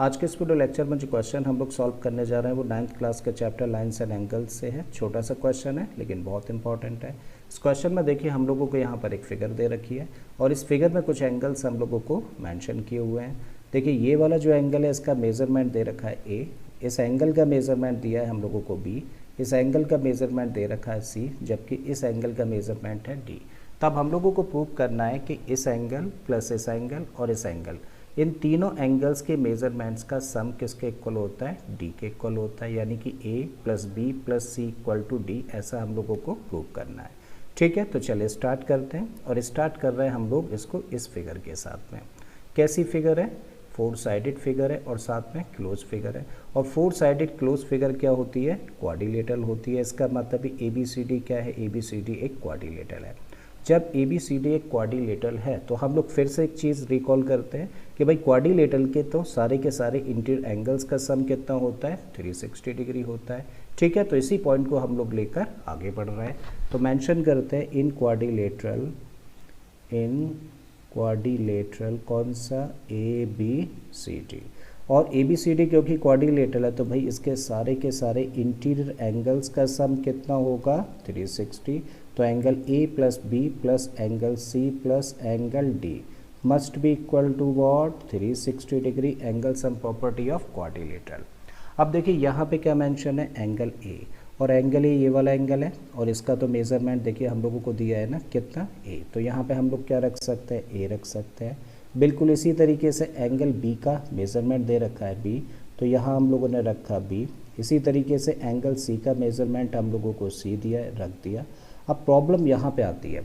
आज के इस वीडियो लेक्चर में जो क्वेश्चन हम लोग सॉल्व करने जा रहे हैं वो 9th क्लास के चैप्टर लाइन्स एंड एंगल्स से है। छोटा सा क्वेश्चन है लेकिन बहुत इंपॉर्टेंट है। इस क्वेश्चन में देखिए हम लोगों को यहाँ पर एक फिगर दे रखी है और इस फिगर में कुछ एंगल्स हम लोगों को मेंशन किए हुए हैं। देखिए ये वाला जो एंगल है इसका मेजरमेंट दे रखा है ए, इस एंगल का मेजरमेंट दिया है हम लोगों को बी, इस एंगल का मेजरमेंट दे रखा है सी, जबकि इस एंगल का मेजरमेंट है डी। तब हम लोगों को प्रूव करना है कि इस एंगल प्लस इस एंगल और इस एंगल, इन तीनों एंगल्स के मेजरमेंट्स का सम किसके इक्वल होता है, डी के इक्वल होता है। यानी कि A plus B plus C equal to D, ऐसा हम लोगों को प्रूव करना है। ठीक है, तो चलिए स्टार्ट करते हैं। और स्टार्ट कर रहे हैं हम लोग इसको इस फिगर के साथ में। कैसी फिगर है? 4 साइडेड फिगर है और साथ में क्लोज फिगर है। और 4 साइडेड क्लोज फिगर क्या होती है? क्वाड्रिलेटरल होती है। इसका मतलब ए बी सी डी क्या है? ए बी सी डी एक क्वाड्रिलेटरल है। जब ए बी सी डी एक क्वाड्रिलेटरल है तो हम लोग फिर से एक चीज़ रिकॉल करते हैं कि भाई क्वाड्रिलेटरल के तो सारे के सारे इंटीरियर एंगल्स का सम कितना होता है? 360 डिग्री होता है। ठीक है, तो इसी पॉइंट को हम लोग लेकर आगे बढ़ रहे हैं। तो मेंशन करते हैं इन क्वाड्रिलेटरल कौन सा? A B C D. और ए बी सी डी क्योंकि क्वाड्रिलेटरल है तो भाई इसके सारे के सारे इंटीरियर एंगल्स का सम कितना होगा? 360। तो angle A plus B plus angle C plus angle D must be equal to what? 360 degree. Angle sum property of quadrilateral. अब देखिए यहाँ पे क्या मेंशन है? एंगल ए, और एंगल ए ये वाला एंगल है और इसका तो मेज़रमेंट देखिए हम लोगों को दिया है ना, कितना? ए। तो यहाँ पे हम लोग क्या रख सकते हैं? ए रख सकते हैं। बिल्कुल इसी तरीके से एंगल बी का मेज़रमेंट दे रखा है बी, तो यहाँ हम लोगों ने रखा बी। इसी तरीके से एंगल सी का मेज़रमेंट हम लोगों को सी दिया है, रख दिया। अब प्रॉब्लम यहाँ पे आती है,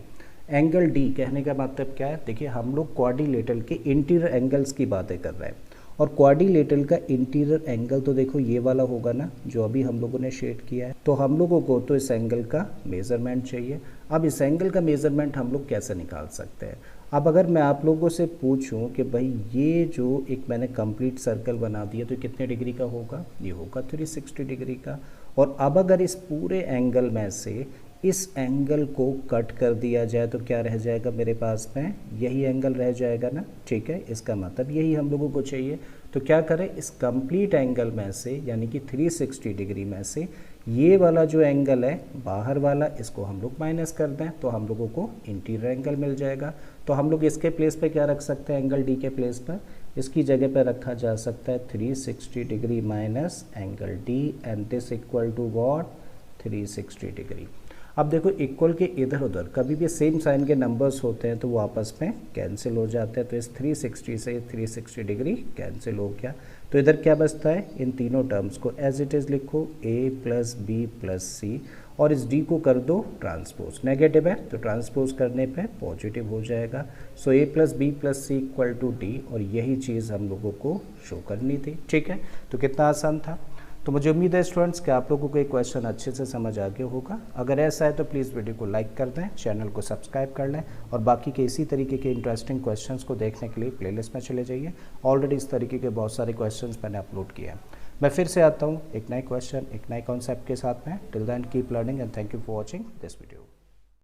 एंगल डी कहने का मतलब क्या है? देखिए हम लोग क्वाड्रिलेटरल के इंटीरियर एंगल्स की बातें कर रहे हैं और क्वाड्रिलेटरल का इंटीरियर एंगल तो देखो ये वाला होगा ना, जो अभी हम लोगों ने शेड किया है। तो हम लोगों को तो इस एंगल का मेज़रमेंट चाहिए। अब इस एंगल का मेज़रमेंट हम लोग कैसे निकाल सकते हैं? अब अगर मैं आप लोगों से पूछूं कि भाई ये जो एक मैंने कंप्लीट सर्कल बना दिया तो कितने डिग्री का होगा? ये होगा 360 डिग्री का। और अब अगर इस पूरे एंगल में से इस एंगल को कट कर दिया जाए तो क्या रह जाएगा मेरे पास में? यही एंगल रह जाएगा ना। ठीक है, इसका मतलब यही हम लोगों को चाहिए। तो क्या करें? इस कंप्लीट एंगल में से यानी कि 360 डिग्री में से ये वाला जो एंगल है बाहर वाला, इसको हम लोग माइनस कर दें तो हम लोगों को इंटीरियर एंगल मिल जाएगा। तो हम लोग इसके प्लेस पे क्या रख सकते हैं? एंगल डी के प्लेस पर इसकी जगह पर रखा जा सकता है 360 degree minus angle D and this equal to what? 360 degree. अब देखो इक्वल के इधर उधर कभी भी सेम साइन के नंबर्स होते हैं तो वो आपस में कैंसिल हो जाते हैं। तो इस 360 से 360 डिग्री कैंसिल हो गया। तो इधर क्या बचता है? इन तीनों टर्म्स को एज इट इज़ लिखो, ए प्लस बी प्लस सी, और इस डी को कर दो ट्रांसपोज। नेगेटिव है तो ट्रांसपोज करने पे पॉजिटिव हो जाएगा। So A plus B plus C equal to D, और यही चीज़ हम लोगों को शो करनी थी। ठीक है, तो कितना आसान था। तो मुझे उम्मीद है स्टूडेंट्स कि आप लोगों को ये क्वेश्चन अच्छे से समझ आ गया होगा। अगर ऐसा है तो प्लीज़ वीडियो को लाइक कर दें, चैनल को सब्सक्राइब कर लें और बाकी के इसी तरीके के इंटरेस्टिंग क्वेश्चंस को देखने के लिए प्लेलिस्ट में चले जाइए। ऑलरेडी इस तरीके के बहुत सारे क्वेश्चंस मैंने अपलोड किए हैं। मैं फिर से आता हूँ एक नए क्वेश्चन, एक नए कॉन्सेप्ट के साथ में। Till then keep learning and thank you for watching this video.